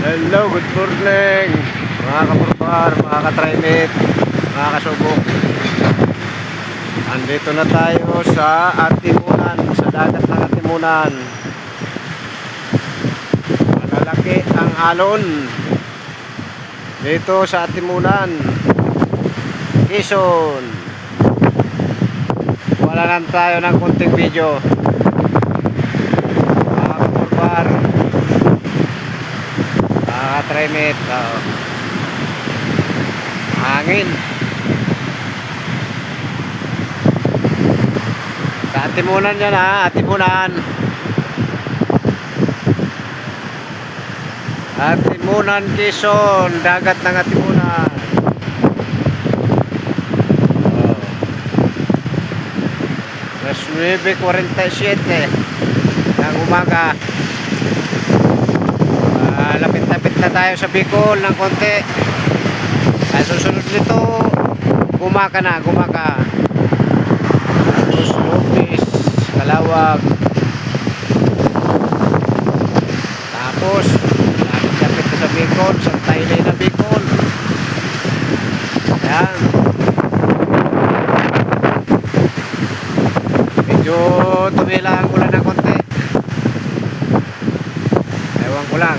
Hello, good morning mga kapurpar, mga katrimate, mga kasubok. Andito na tayo sa Atimunan, sa dagat ng Atimunan. Malalaki ang alon dito sa Atimunan, Quezon. Wala lang tayo ng kunting video mga kapurpar, trimate. Hangin sa Atimunan yan, Atimunan, Atimunan, Quezon, dagat ng Atimunan. Las 9:47 ng umaga. Lapit-lapit na tayo sa Bicol ng konti. Ay, susunod nito, Gumaka na, Gumaka. Tapos Lopez, Calawag. Tapos lapit-lapit na sa Bicol, sa Taylay na Bicol. Ayan. Medyo tumila ang ulan ng konti. Ewan ko lang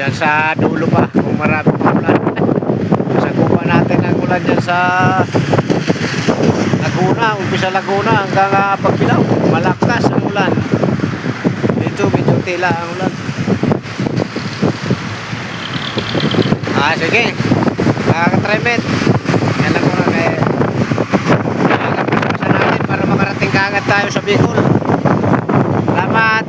dyan sa dulo pa kung marami pa ulan. Sagupa natin ang ulan dyan sa Laguna, umpisa Laguna hanggang Pagbilao. Malakas ang ulan. Dito medyo tila ang ulan. Sige mga katrimate, yan lang muna kaya nakakapasa natin para makarating kaagad tayo sa Bicol. Salamat.